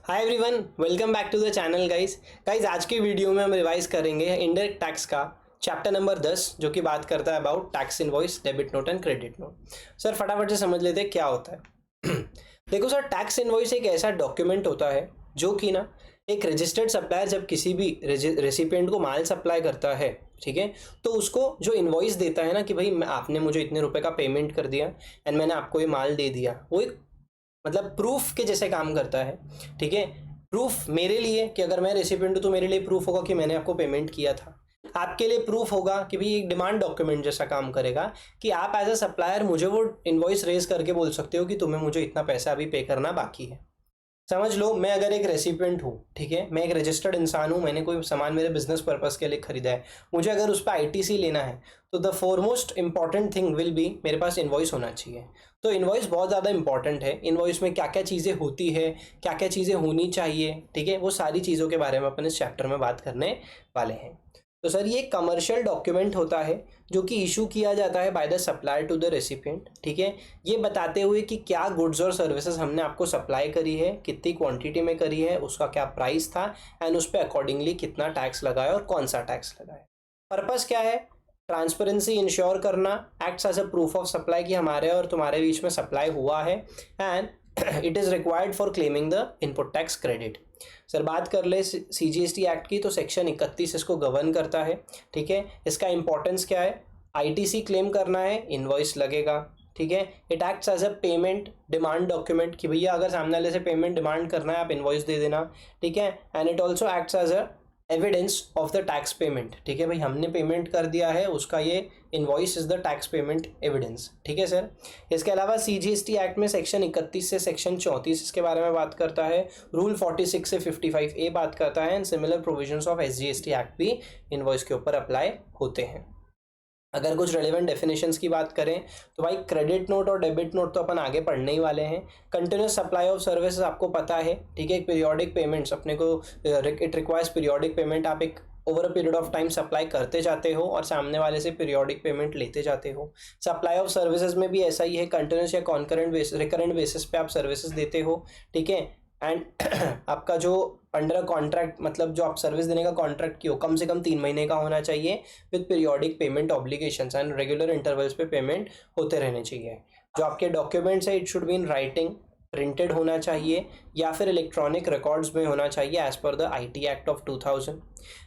Hi everyone, welcome back to the channel guys आज के video में हम रिवाइज करेंगे इनडायरेक्ट टैक्स का चैप्टर नंबर 10 जो कि बात करता है about tax invoice, debit note and credit note. Sir फटाफट से समझ लेते हैं क्या होता है। देखो सर, टैक्स इनवॉइस एक ऐसा डॉक्यूमेंट होता है जो कि ना एक रजिस्टर्ड सप्लायर जब किसी भी रेसिपिएंट को माल सप्लाई करता है, ठीक है, तो उसको जो इनवॉइस देता है ना कि भाई आपने मुझे इतने रुपए का पेमेंट कर दिया एंड मैंने आपको ये माल दे दिया, वो एक मतलब प्रूफ के जैसे काम करता है। ठीक है, प्रूफ मेरे लिए कि अगर मैं रेसिपिएंट हूं तो मेरे लिए प्रूफ होगा कि मैंने आपको पेमेंट किया था। आपके लिए प्रूफ होगा कि भाई एक डिमांड डॉक्यूमेंट जैसा काम करेगा कि आप एज अ सप्लायर मुझे वो इनवॉइस रेज करके बोल सकते हो कि तुम्हें मुझे इतना पैसा अभी पे करना बाकी है। समझ लो, मैं अगर एक रेसिपिएंट हूँ, ठीक है, मैं एक रजिस्टर्ड इंसान हूँ, मैंने कोई सामान मेरे बिजनेस पर्पस के लिए खरीदा है, मुझे अगर उस पर आईटीसी लेना है तो the foremost important thing will be मेरे पास इनवॉइस होना चाहिए। तो इनवॉइस बहुत ज़्यादा इंपॉर्टेंट है। इनवॉइस में क्या क्या चीज़ें होती है, क्या क्या चीज़ें होनी चाहिए, ठीक है, वो सारी चीज़ों के बारे में अपन इस चैप्टर में बात करने वाले हैं। तो सर ये कमर्शियल डॉक्यूमेंट होता है जो कि इशू किया जाता है by the supplier to the recipient, ठीक है, ये बताते हुए कि क्या गुड्स और सर्विसेज हमने आपको सप्लाई करी है, कितनी क्वांटिटी में करी है, उसका क्या प्राइस था एंड उस पर अकॉर्डिंगली कितना टैक्स लगा है और कौन सा टैक्स लगा है। पर्पस क्या है? ट्रांसपेरेंसी इंश्योर करना, acts as a proof of supply कि हमारे और तुम्हारे बीच में सप्लाई हुआ है and it is required for claiming the input tax credit. Sir बात कर ले सीजीएसटी एक्ट की तो सेक्शन 31 इसको गवर्न करता है, ठीक है। इसका इंपॉर्टेंस क्या है? आईटीसी क्लेम करना है, इनवॉइस लगेगा, ठीक है। It acts as a payment demand document कि भैया अगर सामने वाले से पेमेंट डिमांड करना है आप इनवॉइस दे देना, ठीक है। And it also acts as a evidence of the tax payment, ठीक है, भाई हमने पेमेंट कर दिया है, उसका ये invoice is the tax payment evidence, ठीक है सर। इसके अलावा सीजीएसटी एक्ट में सेक्शन 31 से सेक्शन 34 इसके बारे में बात करता है, रूल 46 से 55A बात करता है and similar provisions of SGST act भी इनवॉइस के ऊपर अप्लाई होते हैं। अगर कुछ रेलिवेंट डेफिनेशंस की बात करें तो भाई क्रेडिट नोट और डेबिट नोट तो अपन आगे पढ़ने ही वाले हैं। कंटिन्यूस सप्लाई ऑफ सर्विसेज आपको पता है, ठीक है, पीरियोडिक पेमेंट्स अपने को इट रिक्वायर्स पीरियोडिक पेमेंट। आप एक over a period of time supply करते जाते हो और सामने वाले से पीरियोडिक पेमेंट लेते जाते हो। सप्लाई ऑफ सर्विसेज में भी ऐसा ही है, कंटिन्यूस या कॉन्करेंट रिकरेंट बेसिस पे आप सर्विसेज देते हो, ठीक है। एंड आपका जो अंडर कॉन्ट्रैक्ट मतलब जो आप सर्विस देने का कॉन्ट्रैक्ट की हो कम से कम 3 महीने का होना चाहिए with periodic payment obligations and regular intervals पे पेमेंट होते रहने चाहिए। जो आपके डॉक्यूमेंट्स है it should be in writing, printed होना चाहिए या फिर इलेक्ट्रॉनिक रिकॉर्ड्स में होना चाहिए as per the IT act of 2000।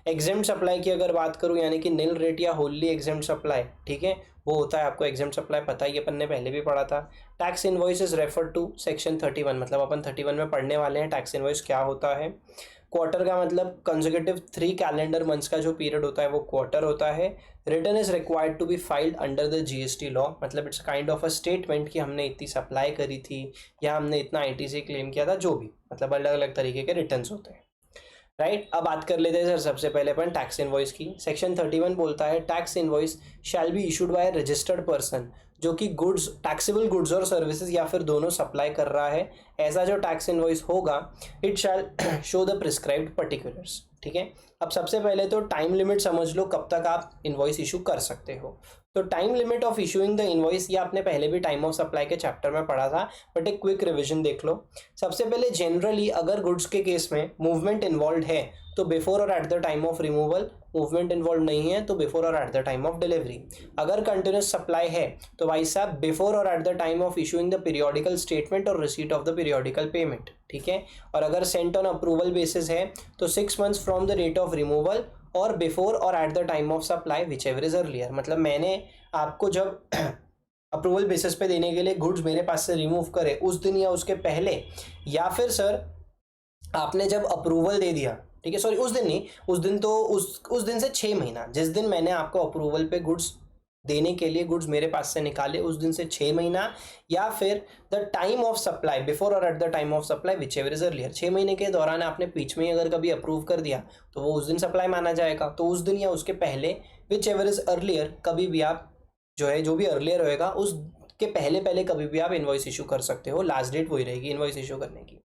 Exempt supply की अगर बात करूं यानी कि निल रेट या होली एग्जेम्प्ट सप्लाई, ठीक है, वो होता है, आपको एग्जेम्प्ट सप्लाई पता ही, अपन ने पहले भी पढ़ा था। Tax invoice is refer to section 31, मतलब अपन 31 में पढ़ने वाले हैं टैक्स इनवॉइस क्या होता है। क्वार्टर का मतलब कंसेक्यूटिव 3 कैलेंडर मंथ्स का जो पीरियड होता है वो क्वार्टर होता है। Return is required to be filed under the GST law, मतलब it's kind of a statement कि हमने इतनी सप्लाई करी थी या हमने इतना आईटीसी क्लेम किया था, जो भी मतलब अलग अलग तरीके के रिटर्न्स होते हैं, राइट। अब बात कर लेते हैं सर सबसे पहले अपन टैक्स इनवॉइस की। सेक्शन 31 बोलता है tax invoice shall be issued by registered person जो कि गुड्स, टैक्सेबल गुड्स और सर्विसेज या फिर दोनों सप्लाई कर रहा है। ऐसा जो टैक्स इनवॉइस होगा it shall show the prescribed particulars, ठीक है। अब सबसे पहले तो टाइम लिमिट समझ लो कब तक आप इनवॉइस इशू कर सकते हो। तो time limit of issuing the invoice ये आपने पहले भी टाइम ऑफ सप्लाई के चैप्टर में पढ़ा था, बट एक क्विक रिवीजन देख लो। सबसे पहले जनरली अगर गुड्स के केस में मूवमेंट इन्वॉल्व है तो बिफोर और at the time of removal, movement involve नहीं है तो बिफोर और at the time of delivery. अगर कंटिन्यूस सप्लाई है तो भाई साहब बिफोर और at the time of issuing the periodical statement or receipt of the periodical payment, ठीक है। और अगर सेंट ऑन अप्रूवल बेसिस है तो 6 months from the date of removal और बिफोर और at the time of supply whichever is earlier. मतलब मैंने आपको जब अप्रूवल बेसिस पे देने के लिए गुड्स मेरे पास से रिमूव करे उस दिन या उसके पहले, या फिर सर आपने जब अप्रूवल दे दिया, ठीक है, सॉरी उस दिन नहीं, उस दिन तो उस दिन से 6 महीना, जिस दिन मैंने आपको अप्रूवल पे गुड्स देने के लिए गुड्स मेरे पास से निकाले उस दिन से 6 महीना, या फिर the time of supply before और at the time of supply whichever is earlier. 6 महीने के दौरान आपने बीच में अगर कभी अप्रूव कर दिया तो वो उस दिन सप्लाई माना जाएगा। तो उस दिन या उसके पहले विच एवर इज अर्लियर कभी भी आप जो है जो भी अर्लियर होएगा उस के पहले पहले कभी भी आप इनवॉइस इशू कर सकते हो। लास्ट डेट वही रहेगी इनवॉइस इशू करने की।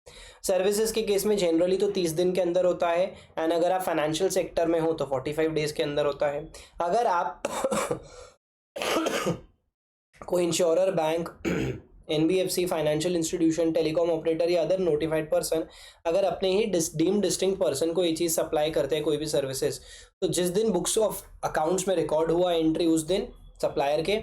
सर्विसेज के केस में जनरली तो 30 दिन के अंदर होता है एंड अगर आप फाइनेंशियल सेक्टर में हो तो 45 डेज के अंदर होता है। अगर आप कोई insurer bank NBFC, financial institution, telecom operator या अदर नोटिफाइड पर्सन अगर अपने ही डीम्ड डिस्टिंक्ट पर्सन को ये चीज़ सप्लाई करते हैं कोई भी सर्विसेज, तो जिस दिन बुक्स ऑफ अकाउंट्स में रिकॉर्ड हुआ एंट्री उस दिन सप्लायर के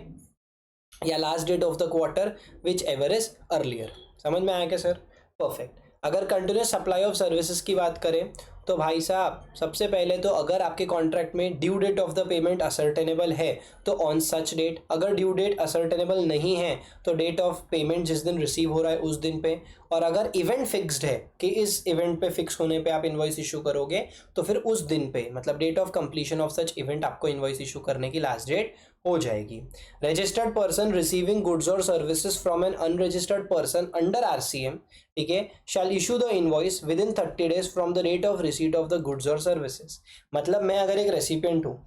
या last date of the quarter whichever is earlier. समझ में आया क्या सर? परफेक्ट। अगर कंटिन्यूस सप्लाई ऑफ सर्विसेज की बात करें तो भाई साहब सबसे पहले तो अगर आपके कॉन्ट्रैक्ट में due date of the payment ascertainable है तो ऑन सच डेट, अगर ड्यू डेट असर्टेनेबल नहीं है तो डेट ऑफ पेमेंट जिस दिन रिसीव हो रहा है उस दिन पे, और अगर इवेंट फिक्स्ड है कि इस इवेंट पे फिक्स होने पे आप इनवॉइस इशू करोगे तो फिर उस दिन पे, मतलब date of completion of such event आपको इनवॉइस इशू करने की लास्ट डेट हो जाएगी। रजिस्टर्ड पर्सन रिसीविंग गुड्स और services from an unregistered person under RCM, ठीक है, shall issue the invoice within 30 days from the date of receipt of the goods और services. मतलब मैं अगर एक रेसिपिएंट हूँ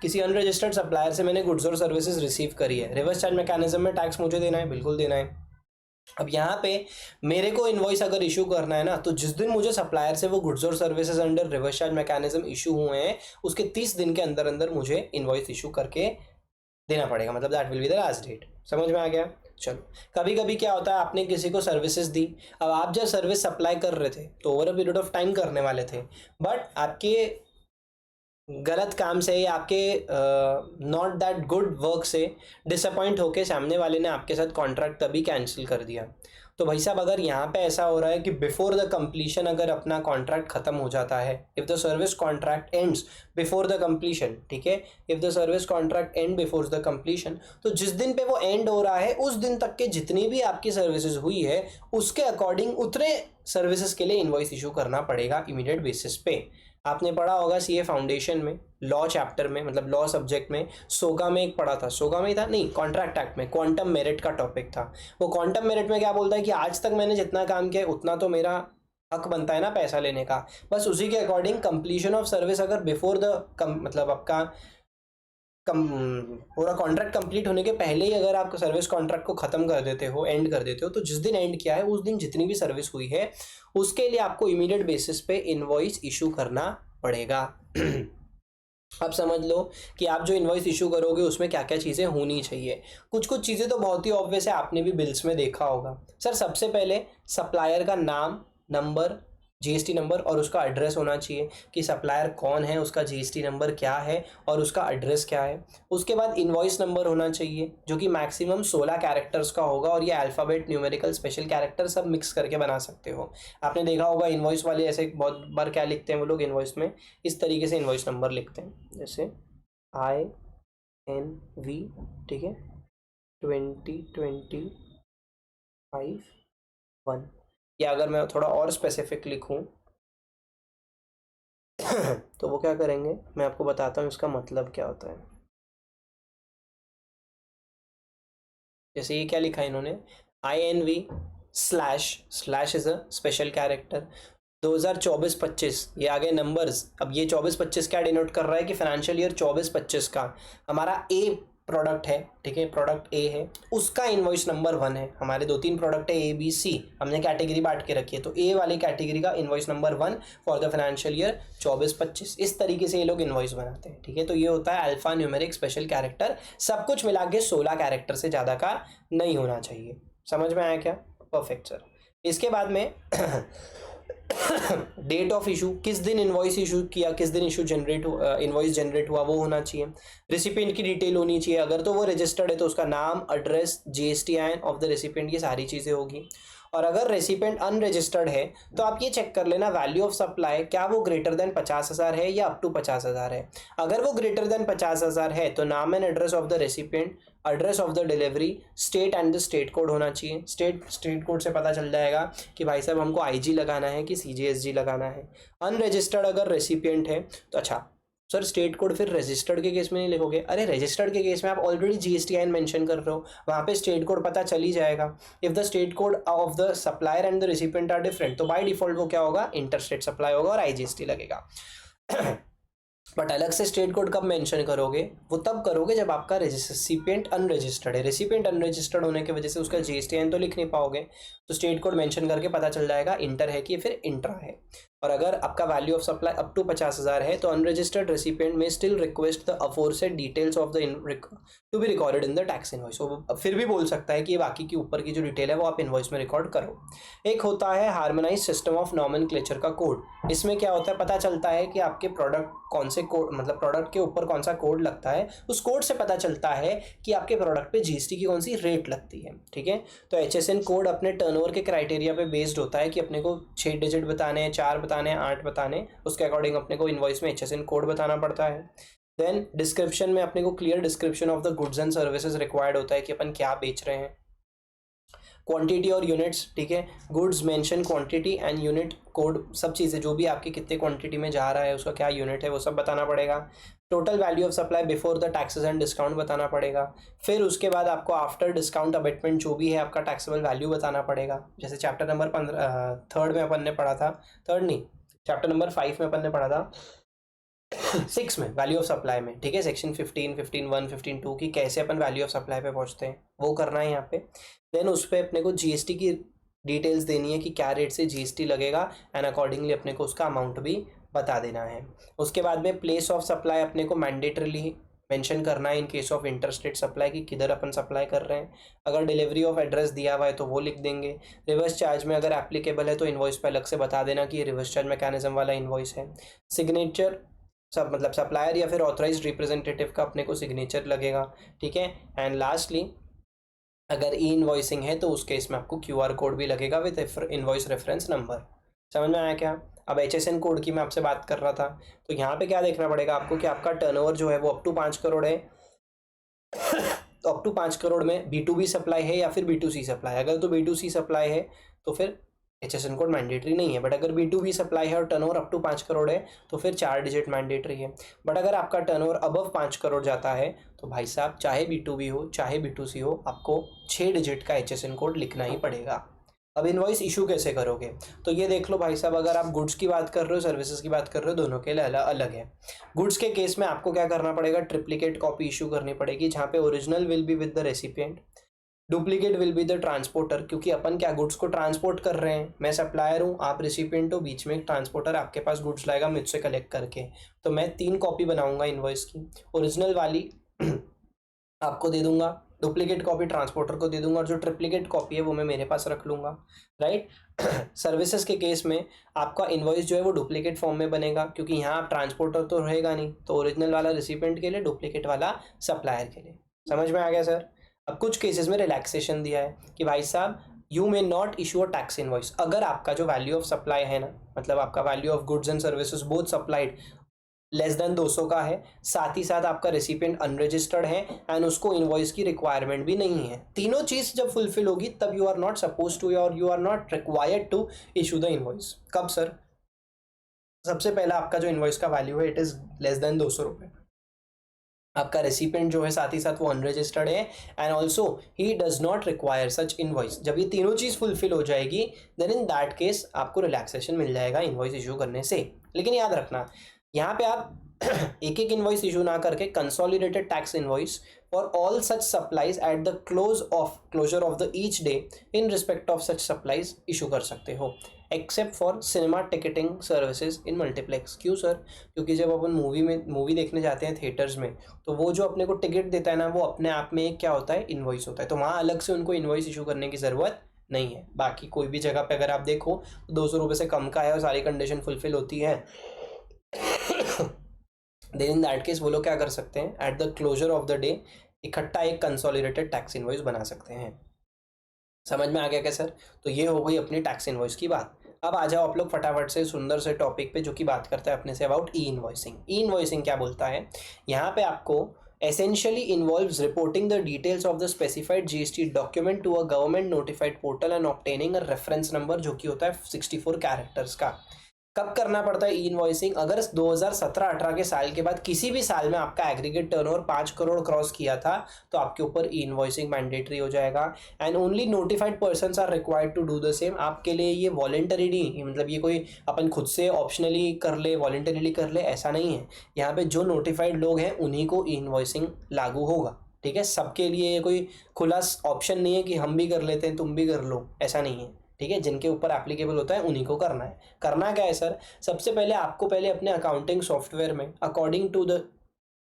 किसी अनरजिस्टर्ड सप्लायर से मैंने गुड्स और सर्विसेज रिसीव करी है, रिवर्स चार्ज मैकेनिज्म में टैक्स मुझे देना है, बिल्कुल देना है। अब यहाँ पे मेरे को इनवॉइस अगर इशू करना है ना, तो जिस दिन मुझे सप्लायर से वो गुड्स और services under reverse charge mechanism issue हुए हैं उसके 30 दिन के अंदर अंदर मुझे इनवॉइस इशू करके देना पड़ेगा, मतलब that will be the last date. समझ में आ गया? चलो, कभी कभी क्या होता है आपने किसी को सर्विसेज दी, अब आप जब सर्विस सप्लाई कर रहे थे तो over a period of time करने वाले थे, बट आपके गलत काम से या आपके नॉट दैट गुड वर्क से डिसअपॉइंट होके सामने वाले ने आपके साथ कॉन्ट्रैक्ट तभी कैंसिल कर दिया। तो भाई साहब अगर यहाँ पे ऐसा हो रहा है कि बिफोर द कंप्लीशन अगर अपना कॉन्ट्रैक्ट खत्म हो जाता है, if the service contract ends before the completion, ठीक है, if the service contract and before the completion, तो जिस दिन पे वो एंड हो रहा है उस दिन तक के जितनी भी आपकी सर्विसेज हुई है उसके अकॉर्डिंग उतने सर्विसेज के लिए इनवॉइस इशू करना पड़ेगा इमीडिएट बेसिस पे। आपने पढ़ा होगा सीए फाउंडेशन में लॉ चैप्टर में, मतलब लॉ सब्जेक्ट में, सोगा में एक पढ़ा था, सोगा में ही था नहीं, कॉन्ट्रैक्ट एक्ट में क्वांटम मेरिट का टॉपिक था। वो क्वांटम मेरिट में क्या बोलता है कि आज तक मैंने जितना काम किया उतना तो मेरा हक बनता है ना पैसा लेने का, बस उसी के अकॉर्डिंग कंप्लीशन ऑफ सर्विस अगर बिफोर द मतलब आपका पूरा कॉन्ट्रैक्ट कंप्लीट होने के पहले ही अगर आप सर्विस कॉन्ट्रैक्ट को ख़त्म कर देते हो, एंड कर देते हो, तो जिस दिन एंड किया है उस दिन जितनी भी सर्विस हुई है उसके लिए आपको इमीडिएट बेसिस पे इनवॉइस इशू करना पड़ेगा। अब समझ लो कि आप जो इनवॉइस इशू करोगे उसमें क्या क्या चीज़ें होनी चाहिए। कुछ कुछ चीज़ें तो बहुत ही ऑब्वियस है, आपने भी बिल्स में देखा होगा। सर सबसे पहले सप्लायर का नाम, नंबर, जीएसटी नंबर और उसका एड्रेस होना चाहिए कि सप्लायर कौन है, उसका जीएसटी नंबर क्या है और उसका एड्रेस क्या है। उसके बाद इनवॉइस नंबर होना चाहिए जो कि मैक्सिमम 16 कैरेक्टर्स का होगा, और ये अल्फ़ाबेट, न्यूमेरिकल, स्पेशल कैरेक्टर सब मिक्स करके बना सकते हो। आपने देखा होगा इनवॉइस वाले ऐसे बहुत बार क्या लिखते हैं वो लोग इनवॉइस में, इस तरीके से इनवॉइस नंबर लिखते हैं, जैसे INV, ठीक है, 2025-1। या अगर मैं थोड़ा और स्पेसिफिक लिखूं तो वो क्या करेंगे, मैं आपको बताता हूँ इसका मतलब क्या होता है। जैसे ये क्या लिखा है इन्होंने, INV slash is a special character 2024-25, ये आगे नंबर्स। अब ये 24-25 क्या डिनोट कर रहा है कि फाइनेंशियल ईयर 24-25 का हमारा ए प्रोडक्ट है, ठीक है, प्रोडक्ट ए है, उसका इनवॉइस नंबर 1 है। हमारे 2-3 प्रोडक्ट है ABC, हमने कैटेगरी बांट के रखी है, तो ए वाली कैटेगरी का invoice number 1 for the financial year 24-25। इस तरीके से ये लोग इनवॉइस बनाते हैं, ठीक है। तो ये होता है अल्फा न्यूमेरिक स्पेशल कैरेक्टर, सब कुछ मिला के 16 कैरेक्टर से ज़्यादा का नहीं होना चाहिए। समझ में आया क्या? Perfect sir. इसके बाद में डेट ऑफ इशू, किस दिन इनवॉइस इशू किया, किस दिन इशू जनरेट इनवॉइस जनरेट हुआ वो होना चाहिए। रेसिपिएंट की डिटेल होनी चाहिए, अगर तो वो रजिस्टर्ड है तो उसका नाम, address, GSTIN of the recipient, ये सारी चीज़ें होगी। और अगर रेसिपिएंट अनरजिस्टर्ड है तो आप ये चेक कर लेना वैल्यू ऑफ सप्लाई क्या वो ग्रेटर देन 50,000 है या अप टू 50,000 है। अगर वो ग्रेटर देन 50,000 है तो नाम and address of the recipient, address of the delivery, state and the state code होना चाहिए। स्टेट कोड से पता चल जाएगा कि भाई साहब हमको IG लगाना है कि CGSG लगाना है। अनरजिस्टर्ड अगर रेसिपिएंट है तो अच्छा सर स्टेट कोड फिर रजिस्टर्ड के केस में नहीं लिखोगे, अरे रजिस्टर्ड के केस में आप ऑलरेडी GSTIN मेंशन कर रहे हो, वहाँ पे स्टेट कोड पता चल ही जाएगा। If the state code of the supplier and the recipient are different तो बाय डिफॉल्ट वो क्या होगा, इंटरस्टेट सप्लाई होगा और IGST लगेगा। बट अलग से स्टेट कोड कब मेंशन करोगे, वो तब करोगे जब आपका रेसिपिएंट अनरजिस्टर्ड है। रेसिपिएंट अनरजिस्टर्ड होने की वजह से उसका GSTIN तो लिख नहीं पाओगे, तो स्टेट कोड मेंशन करके पता चल जाएगा इंटर है कि फिर इंट्रा है। और अगर आपका value of supply up to 50,000 है तो unregistered recipient may still request the aforesaid details of the to be recorded in the tax invoice. वो फिर भी बोल सकता है कि ये बाकी की ऊपर की जो डिटेल है वो आप इनवॉइस में रिकॉर्ड करो। एक होता है हार्मोनाइज सिस्टम ऑफ नॉमेनक्लेचर का कोड। इसमें क्या होता है, पता चलता है कि आपके प्रोडक्ट कौन से कोड, मतलब प्रोडक्ट के ऊपर कौन सा कोड लगता है, उस कोड से पता चलता है कि आपके प्रोडक्ट पे जीएसटी की कौन सी रेट लगती है। ठीक है, तो एचएसएन कोड अपने टर्नओवर के क्राइटेरिया पे बेस्ड होता है कि अपने को 6 डिजिट बताने हैं, 4 बताने हैं, 8 बताने, उसके अकॉर्डिंग अपने को इनवॉइस में एचएसएन कोड बताना पड़ता है। देन डिस्क्रिप्शन में अपने को clear description of the goods and services required होता है कि अपन क्या बेच रहे हैं। क्वांटिटी और यूनिट्स, ठीक है, goods mention quantity and unit code, सब चीज़ें जो भी आपकी कितने क्वांटिटी में जा रहा है, उसका क्या यूनिट है, वो सब बताना पड़ेगा। Total value of supply before the taxes and discount बताना पड़ेगा। फिर उसके बाद आपको आफ्टर डिस्काउंट अबेटमेंट जो भी है आपका टैक्सेबल वैल्यू बताना पड़ेगा। जैसे चैप्टर नंबर 3 में अपन ने पढ़ा था, 3 नहीं, चैप्टर नंबर 5 में अपन ने पढ़ा था 6 में वैल्यू ऑफ सप्लाई में, ठीक है, सेक्शन 15, 15(1), 15(2 की कैसे अपन वैल्यू ऑफ सप्लाई पे पहुंचते हैं वो करना है यहाँ पे। देन उस पर अपने को जीएसटी की डिटेल्स देनी है कि क्या रेट से जीएसटी लगेगा एंड अकॉर्डिंगली अपने को उसका अमाउंट भी बता देना है। उसके बाद में प्लेस ऑफ सप्लाई अपने को मैंडेटरली मेंशन करना है इन केस ऑफ इंटरस्टेट सप्लाई की किधर अपन सप्लाई कर रहे हैं। अगर डिलीवरी ऑफ एड्रेस दिया हुआ है तो वो लिख देंगे। रिवर्स चार्ज में अगर एप्लीकेबल है तो इनवॉइस पे अलग से बता देना कि ये रिवर्स चार्ज मैकेनिज्म वाला इनवॉइस है। सिग्नेचर सब मतलब सप्लायर या फिर ऑथराइज्ड रिप्रेजेंटेटिव का अपने को सिग्नेचर लगेगा, ठीक है। एंड लास्टली अगर ई इनवॉइसिंग है तो उस केस में आपको क्यूआर कोड भी लगेगा विद इनवॉइस रेफरेंस नंबर। समझ में आया क्या? अब एचएसएन कोड की मैं आपसे बात कर रहा था, तो यहाँ पे क्या देखना पड़ेगा आपको कि आपका टर्नओवर जो है वो अप टू 5 करोड़ है तो अप टू 5 करोड़ में B2B सप्लाई है या फिर B2C सप्लाई। अगर तो B2C सप्लाई है तो फिर एचएसएन कोड मैंडेटरी नहीं है, बट अगर B2B सप्लाई है और टर्नओवर अप टू 5 करोड़ है तो फिर 4 डिजिट मैंडेटरी है। बट अगर आपका टर्नओवर अबव 5 करोड़ जाता है तो भाई साहब चाहे B2B हो चाहे B2C हो, आपको 6 डिजिट का एचएसएन कोड लिखना ही पड़ेगा। अब इनवॉइस इशू कैसे करोगे, तो ये देख लो भाई साहब, अगर आप गुड्स की बात कर रहे हो सर्विसेज की बात कर रहे हो, दोनों के लिए अलग अलग है। गुड्स के केस में आपको क्या करना पड़ेगा, ट्रिप्लिकेट कॉपी इशू करनी पड़ेगी जहाँ पे original will be with the recipient, duplicate will be the transporter, क्योंकि अपन क्या गुड्स को ट्रांसपोर्ट कर रहे हैं, मैं सप्लायर हूँ आप रेसिपिएंट हो, बीच में एक ट्रांसपोर्टर आपके पास गुड्स लाएगा मुझसे कलेक्ट करके, तो मैं 3 कॉपी बनाऊंगा इनवॉइस की। ओरिजिनल वाली आपको दे दूंगा, डुप्लीकेट कॉपी ट्रांसपोर्टर को दे दूंगा, और जो ट्रिप्लीकेट कॉपी है वो मैं मेरे पास रख लूँगा, राइट। सर्विसेज के केस में आपका इनवॉइस जो है वो डुप्लीकेट फॉर्म में बनेगा, क्योंकि यहाँ आप ट्रांसपोर्टर तो रहेगा नहीं, तो ओरिजिनल वाला रिसिपिएंट के लिए, डुप्लीकेट वाला सप्लायर के लिए। समझ में आ गया सर? अब कुछ केसेस में रिलैक्सेशन दिया है कि भाई साहब you may not issue a tax invoice. अगर आपका जो वैल्यू ऑफ सप्लाई है ना, मतलब आपका value of goods and services both supplied less than 200 का है, साथ ही साथ आपका रेसिपिएंट अनरजिस्टर्ड है एंड उसको इनवॉइस की रिक्वायरमेंट भी नहीं है, तीनों चीज जब फुलफिल होगी तब you are not suppose to or you are not required to issue the invoice. कब सर? सबसे पहला आपका जो इनवॉइस का वैल्यू है इट इज लेस देन 200 रुपये, आपका रेसिपिएंट जो है साथ ही साथ वो अनरजिस्टर्ड है and also he does not require such invoice. जब ये तीनों चीज़ फुलफिल हो जाएगी देन इन दैट केस आपको रिलैक्सेशन मिल जाएगा इनवॉइस इशू करने से। लेकिन याद रखना यहाँ पे आप एक एक इनवॉइस इशू ना करके consolidated tax invoice for all such supplies at the closure of the each day in respect of such supplies issue कर सकते हो, except for cinema ticketing services in multiplex. क्यों सर? क्योंकि जब अपन मूवी देखने जाते हैं थिएटर्स में तो वो जो अपने को टिकट देता है ना, वो अपने आप में एक क्या होता है, इनवॉइस होता है, तो वहाँ अलग से उनको इनवॉइस इशू करने की ज़रूरत नहीं है। बाकी कोई भी जगह पे अगर आप देखो 200 रुपये से कम का है और सारी कंडीशन फुलफिल होती है देन इन दैट केस वो लोग क्या कर सकते हैं, at the closure of the day इकट्ठा एक कंसोलिडेटेड टैक्स इनवॉइस बना सकते हैं। समझ में आ गया क्या सर? तो ये हो गई अपनी टैक्स इनवॉइस की बात। अब आ जाओ आप लोग फटाफट से सुंदर से टॉपिक पे जो कि बात करता है अपने say about E invoicing. E invoicing क्या बोलता है? यहाँ पे आपको essentially involves reporting the details of the specified GST document to a government notified portal and obtaining a reference number जो कि होता है 64 कैरेक्टर्स का। कब करना पड़ता है ई इनवॉइसिंग? अगर 2017-18 के साल के बाद किसी भी साल में आपका एग्रीगेट टर्नओवर 5 करोड़ क्रॉस किया था तो आपके ऊपर ई इनवॉइसिंग मैंडेटरी हो जाएगा and only notified persons are required to do the same. आपके लिए ये वॉलेंटरी नहीं, मतलब ये कोई अपन खुद से ऑप्शनली कर ले, वॉलेंटरीली कर ले, ऐसा नहीं है। यहाँ पे जो नोटिफाइड लोग हैं उन्हीं को ई इनवॉइसिंग लागू होगा, ठीक है। सबके लिए ये कोई खुला ऑप्शन नहीं है कि हम भी कर लेते हैं तुम भी कर लो, ऐसा नहीं है। ठीक है, जिनके ऊपर एप्लीकेबल होता है उन्हीं को करना है। करना क्या है सर, सबसे पहले आपको पहले अपने अकाउंटिंग सॉफ्टवेयर में according to the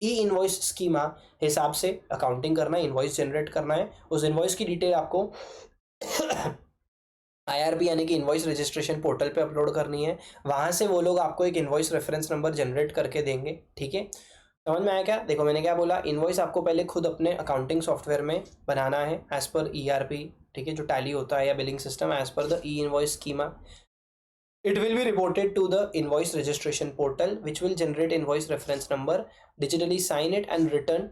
e invoice schema हिसाब से अकाउंटिंग करना है, इनवॉइस जनरेट करना है। उस इनवॉइस की डिटेल आपको IRP यानी कि इनवॉइस रजिस्ट्रेशन पोर्टल पे अपलोड करनी है। वहाँ से वो लोग आपको एक इनवॉइस रेफरेंस नंबर जनरेट करके देंगे। ठीक है, समझ में आया क्या? देखो मैंने क्या बोला, इनवॉइस आपको पहले खुद अपने अकाउंटिंग सॉफ्टवेयर में बनाना है एज पर ERP, ठीक है, जो टैली होता है या billing system, as per the e invoice schema. It will be reported to the invoice registration portal, which will generate invoice reference number, digitally sign it and return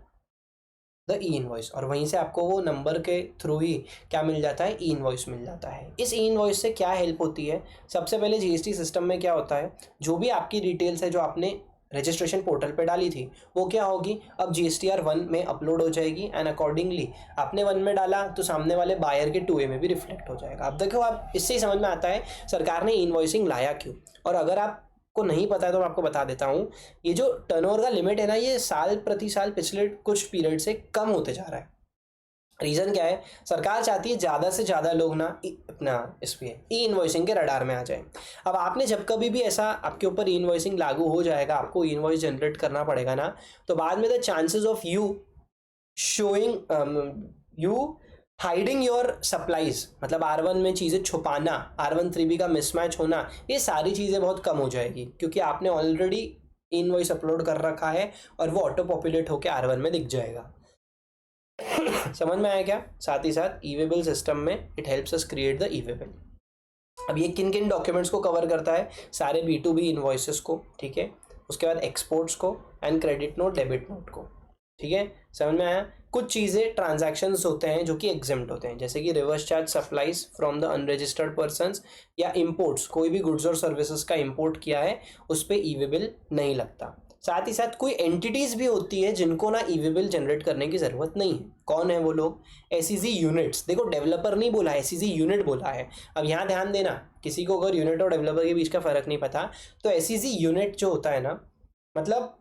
the e invoice. और वहीं से आपको वो number के through ही क्या मिल जाता है, ई invoice मिल जाता है। इस ई इनवॉइस से क्या हेल्प होती है, सबसे पहले GST सिस्टम में क्या होता है, जो भी आपकी डिटेल्स है जो आपने रजिस्ट्रेशन पोर्टल पे डाली थी वो क्या होगी, अब GSTR 1 में अपलोड हो जाएगी एंड अकॉर्डिंगली आपने 1 में डाला तो सामने वाले बायर के 2A में भी रिफ्लेक्ट हो जाएगा। अब देखो, आप इससे ही समझ में आता है सरकार ने इनवॉइसिंग लाया क्यों। और अगर आप को नहीं पता है तो मैं आपको बता देता हूँ, ये जो टर्नओवर का लिमिट है ना, ये साल प्रति साल पिछले कुछ पीरियड से कम होते जा रहा है। रीज़न क्या है, सरकार चाहती है ज़्यादा से ज़्यादा लोग ना अपना इस पे ई इनवॉइसिंग के रडार में आ जाए। अब आपने जब कभी भी ऐसा आपके ऊपर ई इनवॉइसिंग लागू हो जाएगा, आपको ई इनवॉइस जनरेट करना पड़ेगा ना, तो बाद में the chances of you showing you hiding your supplies, मतलब R1 में चीज़ें छुपाना, R1 3B का मिसमैच होना, ये सारी चीज़ें बहुत कम हो जाएगी, क्योंकि आपने ऑलरेडी इनवॉइस अपलोड कर रखा है और वो ऑटो पॉपुलेट होकर R1 में दिख जाएगा। समझ में आया क्या? साथ ही साथ ई-वे बिल सिस्टम में it helps us create the e way bill. अब ये किन किन डॉक्यूमेंट्स को कवर करता है, सारे B2B इनवॉइसेस को, ठीक है, उसके बाद एक्सपोर्ट्स को and credit note debit note को। ठीक है, समझ में आया? कुछ चीज़ें ट्रांजैक्शंस होते हैं जो कि एग्जेम्प्ट होते हैं, जैसे कि reverse charge supplies from the unregistered persons या इंपोर्ट्स, कोई भी गुड्स और सर्विसेज का इंपोर्ट किया है उस पर ई-वे-बिल नहीं लगता। साथ ही साथ कोई एंटिटीज़ भी होती है जिनको ना ई-वे-बिल जनरेट करने की ज़रूरत नहीं है। कौन है वो लोग? SEZ units. देखो, डेवलपर नहीं बोला है, SEZ यूनिट बोला है। अब यहाँ ध्यान देना, किसी को अगर यूनिट और डेवलपर के बीच का फ़र्क नहीं पता, तो SEZ यूनिट जो होता है ना, मतलब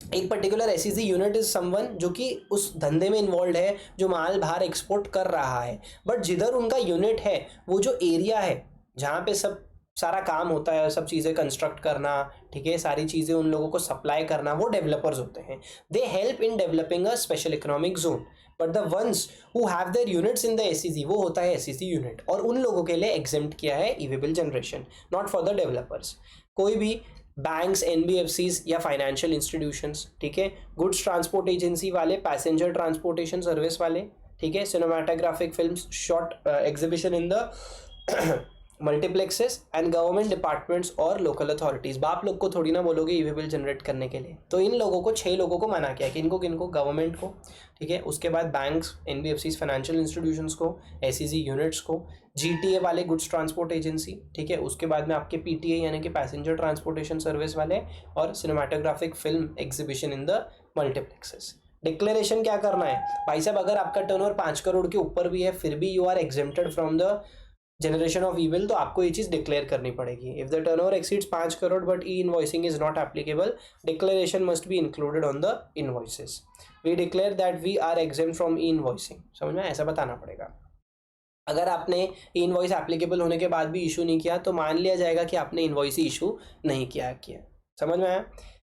एक particular SEZ unit is someone जो कि उस धंधे में इन्वॉल्व है, जो माल बाहर एक्सपोर्ट कर रहा है, बट जिधर उनका यूनिट है वो जो एरिया है जहाँ पे सब सारा काम होता है, सब चीज़ें कंस्ट्रक्ट करना, ठीक है, सारी चीज़ें उन लोगों को सप्लाई करना, वो डेवलपर्स होते हैं। They help in developing a special economic zone, but the ones who have their units in the SEZ, वो होता है SEZ यूनिट, और उन लोगों के लिए एग्जेम्प्ट किया है e way bill generation, not for the developers. कोई भी बैंक्स, NBFCs या फाइनेंशियल इंस्टीट्यूशंस, ठीक है, गुड्स ट्रांसपोर्ट एजेंसी वाले, पैसेंजर ट्रांसपोर्टेशन सर्विस वाले, ठीक है, cinematographic films, short exhibition in the multiplexes and government departments और लोकल अथॉरिटीज़। बाप लोग को थोड़ी ना बोलोगे ई-वे-बिल जनरेट करने के लिए, तो इन लोगों को 6 लोगों को मना किया, किनको गवर्नमेंट को, ठीक है, उसके बाद बैंक्स, NBFCs, फाइनेंशियल इंस्टीट्यूशंस को, SEZ यूनिट्स को, GTA वाले गुड्स ट्रांसपोर्ट एजेंसी, ठीक है, उसके बाद में आपके PTA यानी कि पैसेंजर ट्रांसपोर्टेशन सर्विस वाले, और cinematographic film exhibition in the multiplexes. Declaration क्या करना है भाई साहब, अगर आपका टर्नओवर 5 करोड़ के ऊपर भी है फिर भी you are exempted from the generation of e bill, तो आपको ये चीज़ डिक्लेयर करनी पड़ेगी। If the turnover exceeds 5 crore but e invoicing is not applicable, declaration must be included on the invoices. We declare that we are exempt from e invoicing, समझ में, ऐसा बताना पड़ेगा। अगर आपने ई इनवॉइस एप्लीकेबल होने के बाद भी इशू नहीं किया तो मान लिया जाएगा कि आपने इनवॉइस ही इशू नहीं किया। समझ में आया?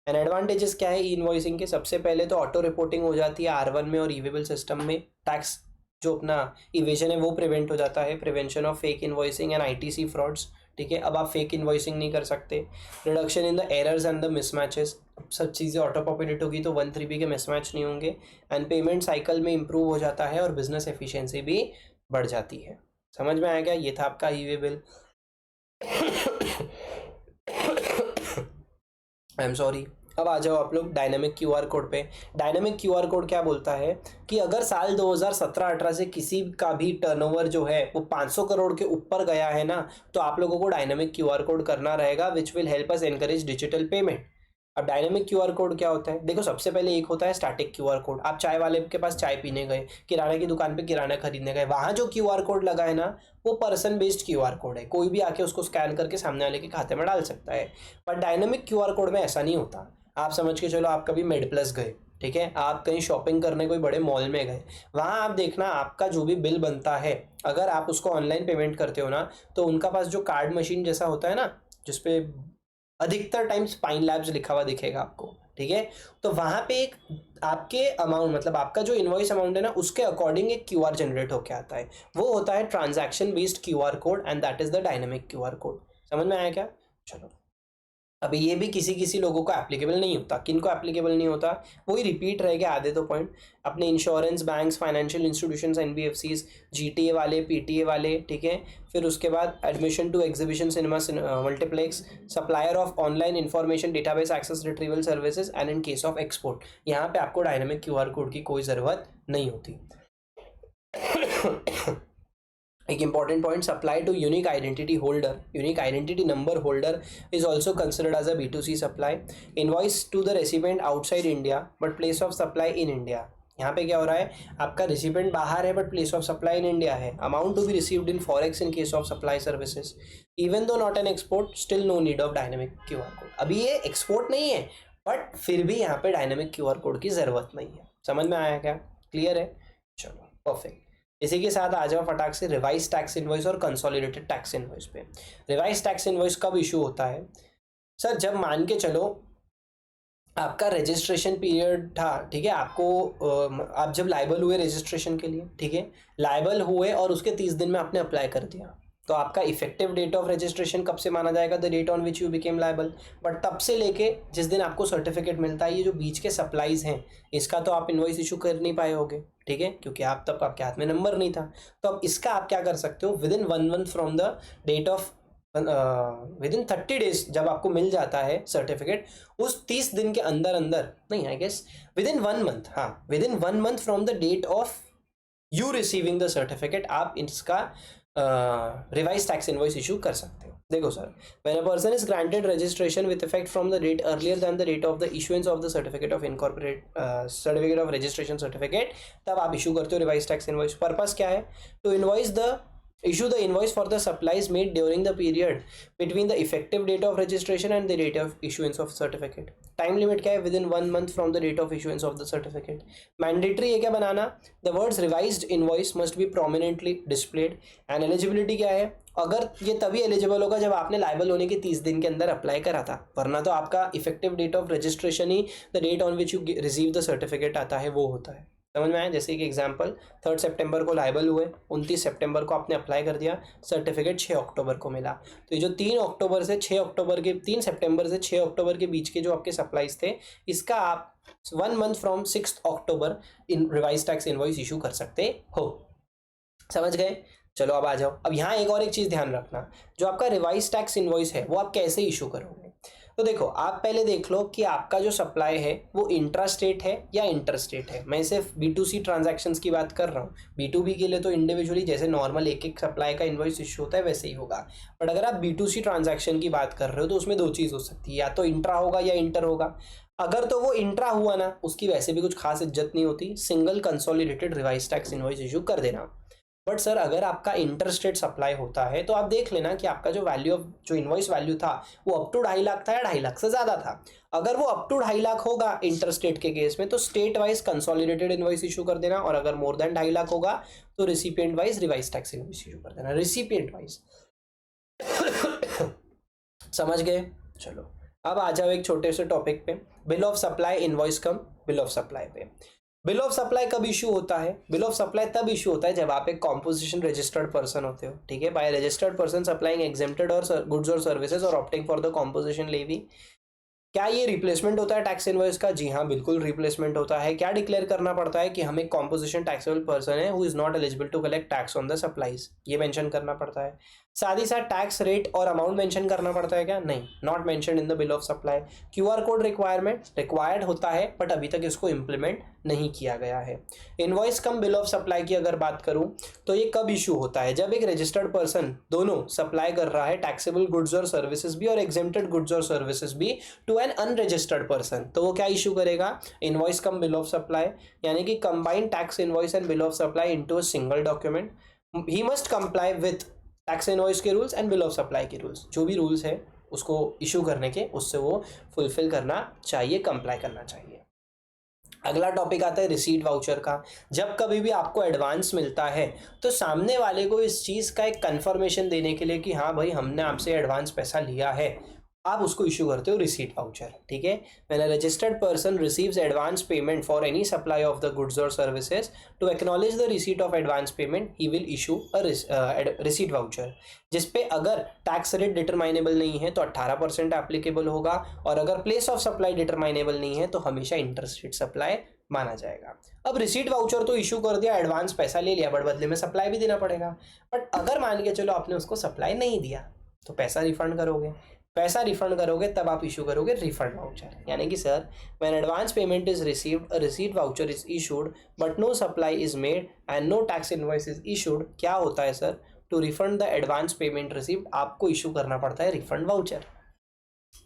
एंड एडवांटेजेस क्या है ई इनवॉइसिंग के? सबसे पहले तो ऑटो रिपोर्टिंग हो जाती है R1 में और ई-वे-बिल सिस्टम में। टैक्स जो अपना इवेजन है वो प्रिवेंट हो जाता है, prevention of fake invoicing and ITC frauds, ठीक है, अब आप फेक इनवॉइसिंग नहीं कर सकते। Reduction in the errors and the mismatches, सब चीज़ें ऑटो पॉपुलेट होगी तो 1 3B के मिसमैच नहीं होंगे। एंड पेमेंट साइकिल में इंप्रूव हो जाता है और बिजनेस एफिशिएंसी भी बढ़ जाती है। समझ में आया क्या? ये था आपका ई-वे-बिल। I am sorry. अब आ जाओ आप लोग डायनामिक QR कोड पे। डायनामिक QR कोड क्या बोलता है कि अगर साल 2017-18 से किसी का भी टर्नओवर जो है वो 500 करोड़ के ऊपर गया है ना, तो आप लोगों को डायनामिक QR कोड करना रहेगा, which will help us encourage digital payment. अब डायनामिक QR कोड क्या होता है? देखो, सबसे पहले एक होता है स्टैटिक QR कोड। आप चाय वाले के पास चाय पीने गए, किराने की दुकान पे किराना खरीदने गए, वहाँ जो QR कोड लगा है ना, वो पर्सन बेस्ड QR कोड है, कोई भी आके उसको स्कैन करके सामने वाले के खाते में डाल सकता है। पर डायनामिक QR कोड में ऐसा नहीं होता। आप समझ के चलो, आप कभी मेड प्लस गए, ठीक है, आप कहीं शॉपिंग करने कोई बड़े मॉल में गए, वहाँ आप देखना आपका जो भी बिल बनता है, अगर आप उसको ऑनलाइन पेमेंट करते हो ना, तो उनका पास जो कार्ड मशीन जैसा होता है ना, जिसपे अधिकतर टाइम्स पाइन लैब्स लिखा हुआ दिखेगा आपको, ठीक है, तो वहाँ पे एक आपके अमाउंट, मतलब आपका जो इनवॉइस अमाउंट है ना, उसके अकॉर्डिंग एक क्यूआर जनरेट होके आता है। वो होता है transaction based QR code, and that is the dynamic QR code. समझ में आया क्या? चलो, अभी ये भी किसी किसी लोगों को एप्लीकेबल नहीं होता। किन को एप्लीकेबल नहीं होता? वही रिपीट रह गया आधे तो पॉइंट। अपने insurance, banks, financial institutions, NBFCs, GTA वाले, पीटीए वाले, ठीक है। फिर उसके बाद admission to exhibition, cinema, multiplex, supplier of online information database access retrieval services, and in case of export, यहाँ पे आपको डायनेमिक क्यूआर कोड की कोई ज़रूरत नहीं होती। एक important point, supply to unique identity holder, unique identity number holder is also considered as a B2C supply. Invoice to the recipient outside India but place of supply in India. यहाँ पे क्या हो रहा है, आपका रेसिपेंट बाहर है but place of supply in India है। Amount to be received in forex in case of supply services, even though not an export, still no need of dynamic QR code. अभी ये एक्सपोर्ट नहीं है but फिर भी यहाँ पे dynamic QR code की ज़रूरत नहीं है। समझ में आया क्या? क्लियर है? चलो, परफेक्ट। इसी के साथ आ जाओ फटाक से रिवाइज टैक्स इनवॉइस और कंसोलिडेटेड टैक्स इनवॉइस पे। रिवाइज टैक्स इनवॉइस कब इशू होता है? सर, जब मान के चलो आपका रजिस्ट्रेशन पीरियड था, ठीक है, आपको आप जब लायबल हुए रजिस्ट्रेशन के लिए, ठीक है, लायबल हुए और उसके 30 दिन में आपने अप्लाई कर दिया, तो आपका इफेक्टिव डेट ऑफ रजिस्ट्रेशन कब से माना जाएगा? The date on which you became liable. But तब से लेके जिस दिन आपको सर्टिफिकेट मिलता है, ये जो बीच के सप्लाईज हैं, इसका तो आप इनवॉइस इशू कर नहीं पाए होगे, ठीक है, क्योंकि आप तब आपके हाथ में नंबर नहीं था। तो अब इसका आप क्या कर सकते हो, within 1 month from the date of, within 30 days जब आपको मिल जाता है सर्टिफिकेट, उस 30 दिन के अंदर अंदर, नहीं, I guess within 1 month, हाँ, within 1 month from the date of you receiving the certificate, आप इसका रिवाइज टैक्स इनवॉइस इशू कर सकते हो। देखो sir, when a person is granted registration with effect from the date earlier than the date of the issuance of the certificate of incorporate, certificate of registration certificate, तब आप issue करते हो revise tax invoice. Purpose क्या है? To invoice the issue the invoice for the supplies made during the period between the effective date of registration and the date of issuance of certificate. Time limit क्या है? Within 1 month from the date of issuance of the certificate. Mandatory है क्या बनाना? The words revised invoice must be prominently displayed. And eligibility क्या है? अगर ये तभी एलिजिबल होगा जब आपने लायबल होने के 30 दिन के अंदर अप्लाई करा था, वरना तो आपका इफेक्टिव डेट ऑफ रजिस्ट्रेशन ही the date on which you receive the certificate आता है, वो होता है। समझ में आया? जैसे कि एग्जांपल, 3 सितंबर को लायबल हुए, 29 सितंबर को आपने अप्लाई कर दिया, सर्टिफिकेट 6 अक्टूबर को मिला, तो ये जो 3 अक्टूबर से 6 अक्टूबर के 3 सितंबर से 6 अक्टूबर के बीच के जो आपके सप्लाईज थे, इसका आप 1 month from 6 October in revise tax invoice issue कर सकते हो। समझ गए? चलो अब आ जाओ। अब यहाँ एक और एक चीज़ ध्यान रखना, जो आपका रिवाइज टैक्स इनवॉइस है वो आप कैसे इशू करोगे? तो देखो, आप पहले देख लो कि आपका जो सप्लाई है वो इंट्रा स्टेट है या इंटर स्टेट है। मैं सिर्फ B2C ट्रांजैक्शंस की बात कर रहा हूँ। B2B के लिए तो इंडिविजुअली जैसे नॉर्मल एक एक सप्लाई का इनवॉइस इशू होता है वैसे ही होगा। बट अगर आप B2C ट्रांजैक्शन की बात कर रहे हो तो उसमें 2 चीज़ हो सकती है, या तो इंट्रा होगा या इंटर होगा। अगर तो वो इंट्रा हुआ ना, उसकी वैसे भी कुछ खास इज्जत नहीं होती, single consolidated revise tax invoice issue कर देना। बट सर, अगर आपका इंटर स्टेट सप्लाई होता है तो आप देख लेना कि आपका जो वैल्यू ऑफ जो इनवॉइस वैल्यू था वो अप टू 2.5 लाख था या 2.5 लाख से ज़्यादा था। अगर वो अप टू 2.5 लाख होगा इंटर स्टेट के केस में, तो state wise consolidated invoice issue कर देना, और अगर मोर देन 2.5 लाख होगा तो recipient wise revise tax invoice issue कर देना, रिसिपिएंट वाइज। समझ गए? चलो अब आ जाओ एक छोटे से टॉपिक पे, bill of supply invoice cum bill of supply पे। बिल ऑफ सप्लाई कब इशू होता है? बिल ऑफ सप्लाई तब इशू होता है जब आप एक कॉम्पोजिशन रजिस्टर्ड पर्सन होते हो, ठीक है, by registered person supplying exempted और गुड्स और सर्विसेज और opting for the composition levy. क्या ये रिप्लेसमेंट होता है टैक्स इनवॉइस का? जी हाँ, बिल्कुल रिप्लेसमेंट होता है। क्या डिक्लेयर करना पड़ता है? कि हम एक कॉम्पोजिशन टैक्सेबल पर्सन है who is not eligible to collect tax on the supplies, ये मेंशन करना पड़ता है। साथ ही साथ टैक्स रेट और अमाउंट मेंशन करना पड़ता है क्या? नहीं, not mention in the bill of supply. QR code requirement required होता है बट अभी तक इसको इम्प्लीमेंट नहीं किया गया है। Invoice cum bill of supply की अगर बात करूं तो ये कब इशू होता है? जब एक रजिस्टर्ड पर्सन दोनों सप्लाई कर रहा है, टैक्सेबल गुड्स और सर्विसेज भी और एग्जेम्प्टेड गुड्स और सर्विसेज भी, टू एन अनरजिस्टर्ड पर्सन, तो वो क्या इशू करेगा? Invoice cum bill of supply, यानी कि combine tax invoice and bill of supply into a single document. He must comply with tax invoice के rules and bill of supply के rules, जो भी रूल्स है उसको इशू करने के, उससे वो फुलफिल करना चाहिए, कंप्लाई करना चाहिए। अगला टॉपिक आता है रिसीट वाउचर का। जब कभी भी आपको एडवांस मिलता है तो सामने वाले को इस चीज़ का एक कंफर्मेशन देने के लिए कि हाँ भाई हमने आपसे एडवांस पैसा लिया है, आप उसको इशू करते हो रिसीट वाउचर। ठीक है, when a registered person receives advance payment for any supply of the goods और services, to acknowledge the receipt of advance payment he will issue a receipt voucher, जिसपे अगर टैक्स रेट डिटरमाइनेबल नहीं है तो 18% applicable होगा, और अगर प्लेस ऑफ सप्लाई डिटरमाइनेबल नहीं है तो हमेशा इंटरस्टेट सप्लाई माना जाएगा। अब रिसीट वाउचर तो इशू कर दिया, एडवांस पैसा ले लिया, बट बदले में सप्लाई भी देना पड़ेगा। बट अगर मान के चलो आपने उसको सप्लाई नहीं दिया तो पैसा रिफंड करोगे, पैसा रिफंड करोगे तब आप इशू करोगे रिफंड वाउचर। यानी कि sir when advance payment is received, a receipt voucher is issued but no supply is made and no tax invoice is issued, क्या होता है sir, to refund the advance payment received आपको issue करना पड़ता है refund voucher.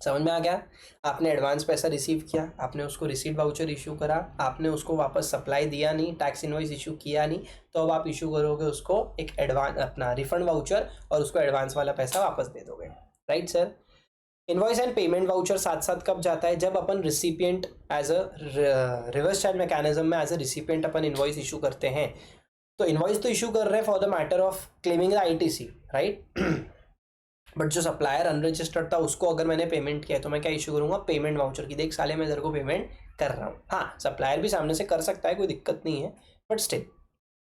समझ में आ गया? आपने एडवांस पैसा रिसीव किया, आपने उसको रिसीट वाउचर इशू करा, आपने उसको वापस सप्लाई दिया नहीं, टैक्स इनवॉइस इशू किया नहीं, तो अब आप इशू करोगे उसको एक एडवांस अपना रिफंड वाउचर और उसको एडवांस वाला पैसा वापस दे दोगे। Right sir? Invoice and payment voucher साथ साथ कब जाता है? जब अपन recipient as a reverse charge mechanism में एज अ रिसिपिएंट अपन इनवॉइस इशू करते हैं। तो इनवॉइस तो इशू कर रहे हैं for the matter of claiming the ITC, right? But जो सप्लायर अनरजिस्टर्ड था उसको अगर मैंने पेमेंट किया तो मैं क्या इशू करूंगा? पेमेंट वाउचर की, देख साले मैं तेरे को पेमेंट कर रहा हूँ। हाँ, सप्लायर भी सामने से कर सकता है, कोई दिक्कत नहीं है, बट स्टिल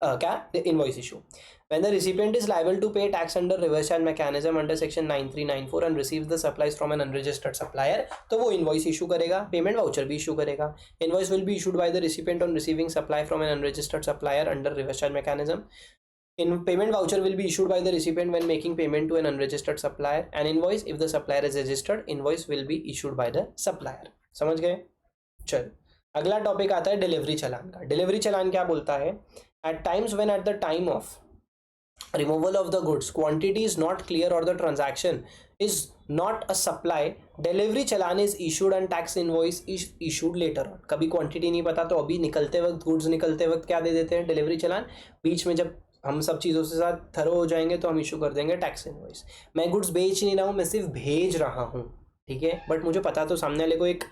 क्या invoice issue. When the recipient is liable to pay tax under reverse charge mechanism under section 9394 and receives the supplies from an unregistered supplier, तो वो invoice issue करेगा, payment voucher भी issue करेगा। Invoice will be issued by the recipient on receiving supply from an unregistered supplier under reverse charge mechanism. In payment voucher will be issued by the recipient when making payment to an unregistered supplier. An invoice, if the supplier is registered, invoice will be issued by the supplier. समझ गए? चलो अगला topic आता है delivery चलान का। Delivery चलान क्या बोलता है? At times when at the time of removal of the goods quantity is not clear or the transaction is not a supply, delivery challan is issued and tax invoice is issued later on. कभी quantity नहीं पता तो अभी निकलते वक्त, goods निकलते वक्त क्या दे देते हैं? डिलीवरी चलान। बीच में जब हम सब चीज़ों से साथ थरो हो जाएंगे तो हम इशू कर देंगे टैक्स इनवॉइस। मैं गुड्स बेच नहीं रहा हूँ, मैं सिर्फ भेज रहा हूँ, ठीक है, बट मुझे पता तो सामने वाले को एक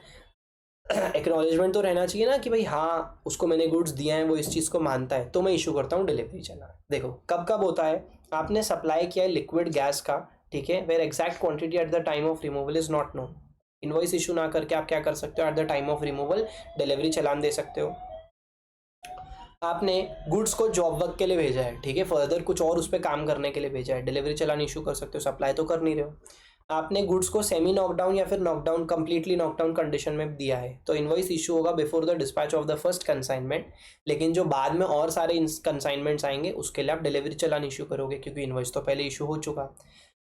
एक्नॉलेजमेंट तो रहना चाहिए ना कि भाई हाँ उसको मैंने गुड्स दिया है, वो इस चीज़ को मानता है, तो मैं इशू करता हूँ डिलीवरी चलान। देखो कब कब होता है? आपने सप्लाई किया है लिक्विड गैस का, ठीक है, where exact quantity at the time of removal is not known. Invoice issue ना करके आप क्या कर सकते हो? At the time of removal delivery challan दे सकते हो। आपने गुड्स को जॉब वर्क के लिए भेजा है, ठीक है, फर्दर कुछ और उस पर काम करने के लिए भेजा है, डिलीवरी चलान इशू कर सकते हो, सप्लाई तो कर नहीं रहे हो। आपने गुड्स को सेमी नॉकडाउन या फिर नॉकडाउन कंप्लीटली नॉकडाउन कंडीशन में दिया है तो इनवॉइस इशू होगा before the dispatch of the first consignment, लेकिन जो बाद में और सारे कंसाइनमेंट्स आएंगे उसके लिए आप डिलीवरी चलान इशू करोगे क्योंकि इनवॉइस तो पहले इशू हो चुका।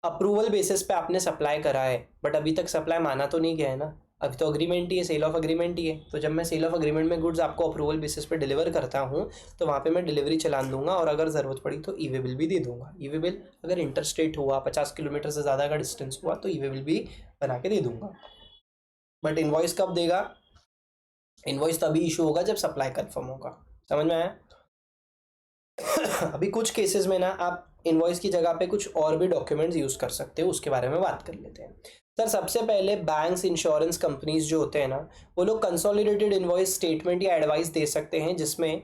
अप्रूवल बेसिस पे आपने सप्लाई करा है बट अभी तक सप्लाई माना तो नहीं गया है ना, अभी तो अग्रीमेंट ही है, सेल ऑफ अग्रीमेंट ही है। तो जब मैं सेल ऑफ अग्रीमेंट में गुड्स आपको अप्रूवल बेसिस पे डिलीवर करता हूँ तो वहाँ पे मैं डिलीवरी चलान दूंगा और अगर ज़रूरत पड़ी तो ई वे बिल भी दे दूंगा। ई वे बिल अगर इंटरस्टेट हुआ, 50 किलोमीटर से ज़्यादा का डिस्टेंस हुआ तो ई वे बिल भी बना के दे दूंगा। बट इन्वॉइस कब देगा? इन्वॉइस तभी इशू होगा जब सप्लाई कन्फर्म होगा। समझ में आया? अभी कुछ केसेस में ना आप इनवॉइस की जगह पे कुछ और भी डॉक्यूमेंट्स यूज़ कर सकते हो, उसके बारे में बात कर लेते हैं। सर सबसे पहले बैंक्स, इंश्योरेंस कंपनीज जो होते हैं ना, वो लोग कंसोलिडेटेड इनवॉइस स्टेटमेंट या एडवाइस दे सकते हैं जिसमें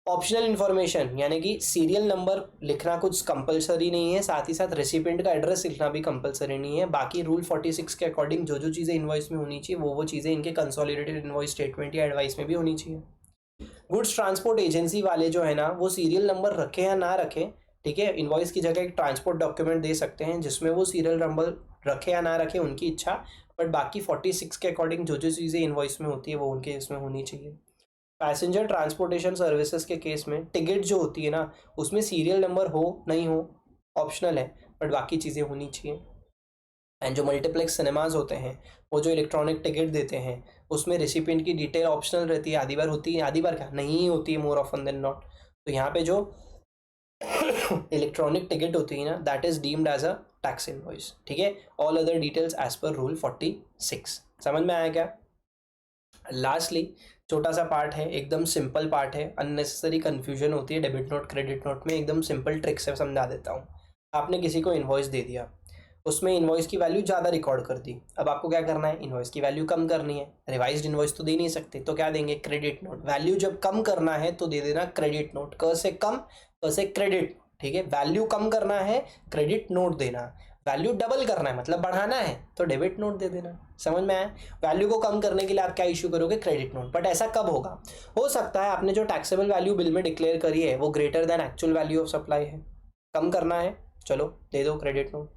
ऑप्शनल इन्फॉर्मेशन यानी कि सीरियल नंबर लिखना कुछ कंपलसरी नहीं है, साथ ही साथ रेसिपिएंट का एड्रेस लिखना भी कंपलसरी नहीं है। बाकी रूल 46 के अकॉर्डिंग जो जो चीज़ें इनवॉइस में होनी चाहिए वो चीज़ें इनके कंसोलिडेटेड इनवॉइस स्टेटमेंट या एडवाइस में भी होनी चाहिए। गुड्स ट्रांसपोर्ट एजेंसी वाले जो है ना वो सीरियल नंबर रखें या ना रखें, ठीक है, इनवॉइस की जगह एक ट्रांसपोर्ट डॉक्यूमेंट दे सकते हैं जिसमें वो सीरियल नंबर रखे या ना रखे उनकी इच्छा, बट बाकी 46 के अकॉर्डिंग जो जो चीज़ें इनवॉइस में होती है वो उनके इसमें होनी चाहिए। पैसेंजर ट्रांसपोर्टेशन सर्विसेज के केस में टिकट जो होती है ना उसमें सीरियल नंबर हो नहीं हो ऑप्शनल है, बट बाकी चीज़ें होनी चाहिए। एंड जो मल्टीप्लेक्स सिनेमाज होते हैं वो जो इलेक्ट्रॉनिक टिकट देते हैं उसमें रेसिपिएंट की डिटेल ऑप्शनल रहती है, आधी बार होती है, आधी बार क्या नहीं होती है, मोर ऑफन देन नॉट। तो यहाँ पे जो इलेक्ट्रॉनिक टिकट होती है ना that is deemed as a tax invoice, ठीक है। All other details as per rule 46। समझ में आया क्या? लास्टली छोटा सा पार्ट है, एकदम सिंपल पार्ट है, अननेसेसरी कन्फ्यूजन होती है डेबिट नोट क्रेडिट नोट में, एकदम सिंपल ट्रिक से समझा देता हूँ। आपने किसी को इनवॉइस दे दिया, उसमें इन्वॉइस की वैल्यू ज़्यादा रिकॉर्ड कर दी। अब आपको क्या करना है, इन्वॉइस की वैल्यू कम करनी है। रिवाइज्ड इन्वॉइस तो दे नहीं सकते, तो क्या देंगे, क्रेडिट नोट। वैल्यू जब कम करना है तो दे देना क्रेडिट नोट, क से कम, क से क्रेडिट। ठीक है, वैल्यू कम करना है क्रेडिट नोट देना, वैल्यू डबल करना है मतलब बढ़ाना है तो डेबिट नोट दे देना। समझ में आया? वैल्यू को कम करने के लिए आप क्या इशू करोगे, क्रेडिट नोट। बट ऐसा कब होगा, हो सकता है आपने जो टैक्सेबल वैल्यू बिल में डिक्लेयर करी है वो greater than actual value of supply है, कम करना है, चलो दे दो credit note.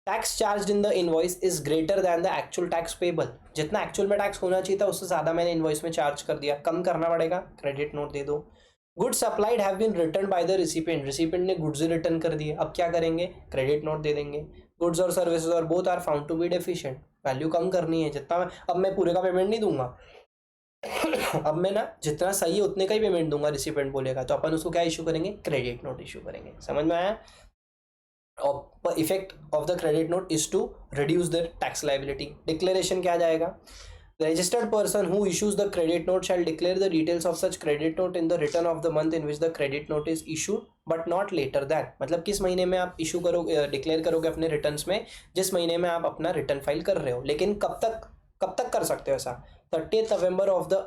Tax charge in the invoice is greater than the actual tax payable, जितना एक्चुअल में टैक्स होना चाहिए था उससे ज़्यादा मैंने इनवॉइस में चार्ज कर दिया, कम करना पड़ेगा, क्रेडिट नोट दे दो। Goods supplied have been return by the recipient, recipient ने गुड्स रिटर्न कर दिए, अब क्या करेंगे, क्रेडिट नोट दे देंगे। गुड्स और सर्विसेज और both are found to be deficient, value कम करनी है, जितना अब मैं पूरे का पेमेंट नहीं दूंगा अब मैं ना जितना सही है उतने का ही पेमेंट दूंगा, रिसिपिएंट बोलेगा, तो अपन उसको क्या इशू करेंगे, क्रेडिट नोट इशू करेंगे। समझ में आया? Effect of the credit note is to reduce the tax liability. Declaration क्या जाएगा, the registered person who issues the credit note shall declare the details of such credit note in the return of the month in which the credit note is issued but not later than, मतलब किस महीने में आप issue करोगे, declare करोगे अपने returns में, जिस महीने में आप अपना रिटर्न फाइल कर रहे हो। लेकिन कब तक कर सकते हो ऐसा, 30th November of the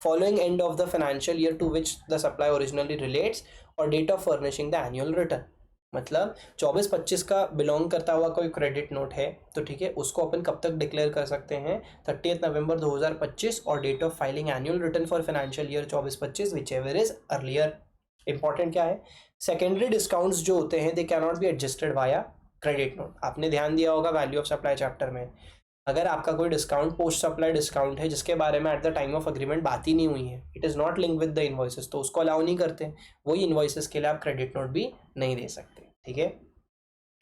following end of the financial year to which the supply originally relates or date of furnishing the annual return। मतलब 24-25 का बिलोंग करता हुआ कोई क्रेडिट नोट है तो ठीक है, उसको अपन कब तक डिक्लेयर कर सकते हैं, 30th November 2025 और date of filing annual return for financial year 24-25 whichever is earlier. Important क्या है, सेकेंडरी डिस्काउंट्स जो होते हैं they can not be adjusted via credit note. आपने ध्यान दिया होगा वैल्यू ऑफ सप्लाई चैप्टर में, अगर आपका कोई डिस्काउंट पोस्ट सप्लाई डिस्काउंट है जिसके बारे में eight the time of agreement बात ही नहीं हुई है, it is not link with the invoices, तो उसको अलाउ नहीं करते, वही इन्वॉइसेस के लिए आप क्रेडिट नोट भी नहीं दे सकते। ठीक है,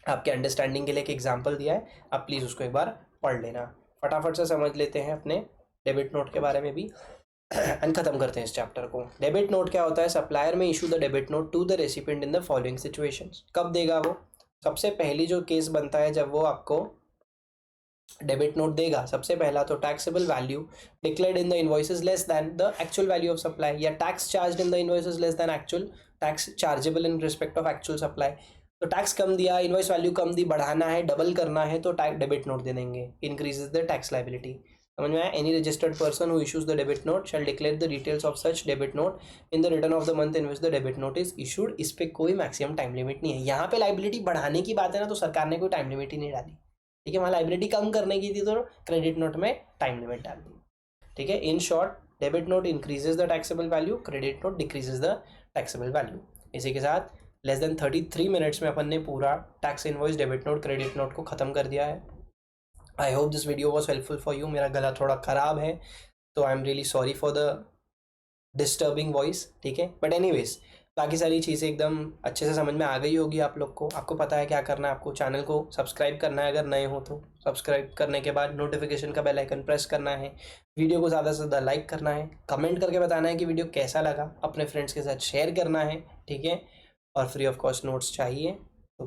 आपके अंडरस्टैंडिंग के लिए एक एग्जांपल दिया है, आप प्लीज़ उसको एक बार पढ़ लेना। फटाफट से समझ लेते हैं अपने डेबिट नोट के बारे में भी एंड खत्म करते हैं इस चैप्टर को। डेबिट नोट क्या होता है, supplier may issue the debit note to the recipient in the following situations. कब देगा वो, सबसे पहली जो केस बनता है जब वो आपको डेबिट नोट देगा, सबसे पहला तो taxable value declared in the invoice is less than the actual value of supply, या tax charge in the invoice is less than actual tax chargeable in respect of actual supply. तो tax कम दिया, invoice value कम दी, बढ़ाना है, double करना है तो tax debit note दे देंगे, इंक्रीजेज द टैक्स लाइबिलिटी। समझ में आया? Any registered person who issues the debit note shall declare the details of such debit note in the return of the month in which the debit note is issued. इस पे कोई maximum time limit नहीं है। यहाँ पे liability बढ़ाने की बात है ना, तो सरकार ने कोई टाइम लिमिट ही नहीं डाली। ठीक है, वहाँ लाइबिलिटी कम करने की थी तो क्रेडिट नोट में टाइम लिमिट डाल दी। ठीक है, in short debit note increases the taxable value, credit note decreases the taxable value. इसी के साथ लेस देन 33 मिनट्स में अपन ने पूरा tax invoice, debit note, credit note को ख़त्म कर दिया है। I hope this video was helpful for you. मेरा गला थोड़ा ख़राब है तो I am really sorry for the disturbing voice. ठीक है, बट एनीवेज बाकी सारी चीज़ें एकदम अच्छे से समझ में आ गई होगी आप लोग को। आपको पता है क्या करना है, आपको चैनल को सब्सक्राइब करना है, अगर नए हो तो सब्सक्राइब करने के बाद नोटिफिकेशन का बेल आइकन प्रेस करना है, वीडियो को ज़्यादा से ज़्यादा लाइक करना है, कमेंट करके बताना है कि वीडियो कैसा लगा, अपने फ्रेंड्स के साथ शेयर करना है। ठीक है, और फ्री ऑफ कॉस्ट नोट्स चाहिए तो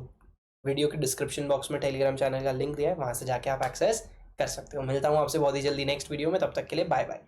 वीडियो के डिस्क्रिप्शन बॉक्स में टेलीग्राम चैनल का लिंक दिया है, वहाँ से जाके आप एक्सेस कर सकते हो। मिलता हूँ आपसे बहुत ही जल्दी नेक्स्ट वीडियो में, तब तक के लिए बाय बाय।